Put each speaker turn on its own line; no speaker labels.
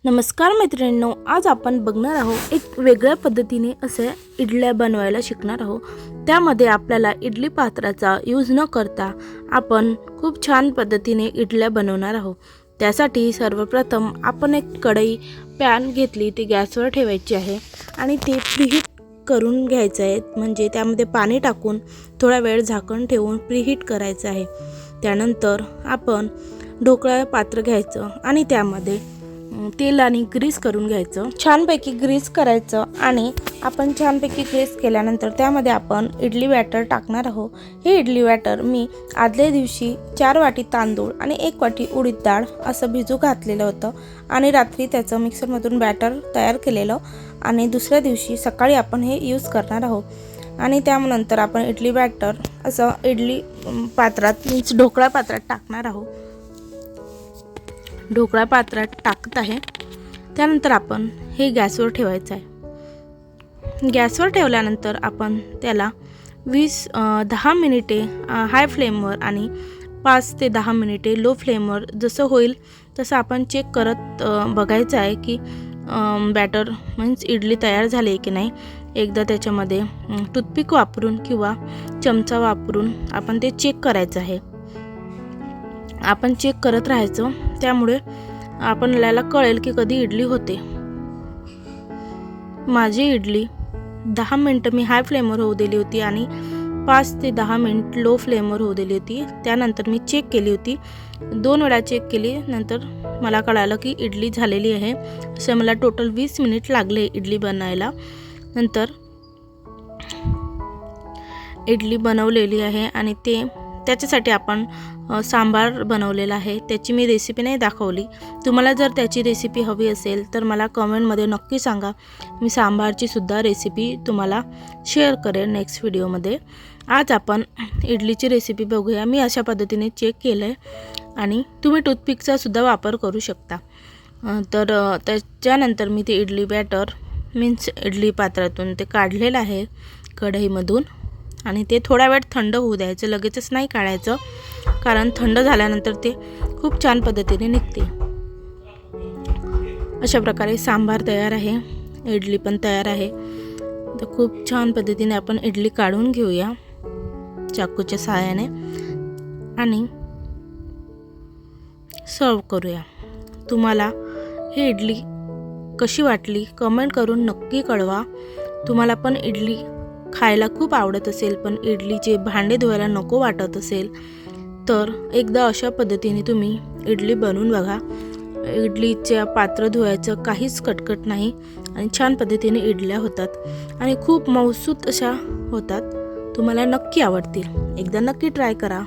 नमस्कार मैत्रिणींनो, आज आपण बघणार आहोत एक वेगळ्या पद्धतीने असे इडल्या बनवायला शिकणार आहोत। त्यामध्ये आपल्याला इडली पात्राचा यूज न करता आपण खूप छान पद्धतीने इडल्या बनवणार आहोत। त्यासाठी सर्वप्रथम आपण एक कढई पॅन घेतली, ती गॅसवर ठेवायची आहे आणि ते प्रीहीट करून घ्यायचं आहे। म्हणजे त्यामध्ये पाणी टाकून थोडा वेळ झाकण ठेवून प्रीहीट करायचं आहे। त्यानंतर आपण ढोकळा पात्र घ्यायचं आणि त्यामध्ये तेल आणि ग्रीस करून घ्यायचं। छानपैकी ग्रीस करायचं आणि आपण छानपैकी ग्रीस केल्यानंतर त्यामध्ये आपण इडली बॅटर टाकणार आहोत। हे इडली बॅटर मी आदल्या दिवशी 4 वाटी तांदूळ आणि 1 वाटी उडीद डाळ असं भिजू घातलेलं होतं आणि रात्री त्याचं मिक्सरमधून बॅटर तयार केलेलं आणि दुसऱ्या दिवशी सकाळी आपण हे यूज करणार आहोत। आणि त्यानंतर आपण इडली बॅटर असं इडली पात्रात मीन्स ढोकळा पात्रात टाकणार आहोत। ढोकळा पात्रात टाकत आहे। त्यानंतर आपण हे गॅसवर ठेवायचं आहे। गॅसवर ठेवल्यानंतर आपण त्याला 10 मिनिटे हाय फ्लेमवर आणि 5 ते 10 मिनिटे लो फ्लेमवर जसं होईल तसं आपण चेक करत बघायचं आहे की बॅटर मीन्स इडली तयार झाली की नाही। एकदा त्याच्यामध्ये टूथपिक वापरून किंवा चमचा वापरून आपण ते चेक करायचं आहे। आपण चेक करत राहायचं, त्यामुळे आपल्याला कळेल की कधी इडली होते। माझी इडली 10 मिनिटं मी हाय फ्लेमवर होऊ दिली होती आणि 5 ते 10 मिनिट लो फ्लेमवर होऊ दिली होती। त्यानंतर मी चेक केली होती, 2 वेळा चेक केली, नंतर मला कळालं की इडली झालेली आहे। असं मला टोटल 20 मिनिट लागले इडली बनायला। नंतर इडली बनवलेली आहे आणि त्याच्यासाठी आपण सांबार बनवलेला आहे। त्याची मी रेसिपी नाही दाखवली। तुम्हाला जर त्याची रेसिपी हवी असेल तर मला कमेंटमध्ये नक्की सांगा, मी सांबारची सुद्धा रेसिपी तुम्हाला शेअर करेन नेक्स्ट व्हिडिओमध्ये। आज आपण इडलीची रेसिपी बघूया। मी अशा पद्धतीने चेक केलं आहे आणि तुम्ही टूथपिकचा सुद्धा वापर करू शकता। तर त्याच्यानंतर मी ते इडली बॅटर मीन्स इडली पात्रातून ते काढलेलं आहे कढईमधून आणि ते थोडा वेळ थंड होऊ द्यायचं, लगेचच नाही काढायचं, कारण थंड झाल्यानंतर ते खूप छान पद्धतीने निघते। अशा प्रकारे सांबार तयार आहे, इडली पण तयार आहे। तर खूप छान पद्धतीने आपण इडली काढून घेऊया चाकूच्या सहाय्याने आणि सर्व करूया। तुम्हाला ही इडली कशी वाटली कमेंट करून नक्की कळवा। तुम्हाला पण इडली खायला खूप आवडत असेल पण इडलीचे भांडे धुवायला नको वाटत असेल तर एकदा अशा पद्धतीने तुम्ही इडली बनवून बघा। इडलीच्या पात्र धुवायचं काहीच कटकट नाही आणि छान पद्धतीने इडल्या होतात आणि खूप मऊसूत अशा होतात। तुम्हाला नक्की आवडतील, एकदा नक्की ट्राय करा।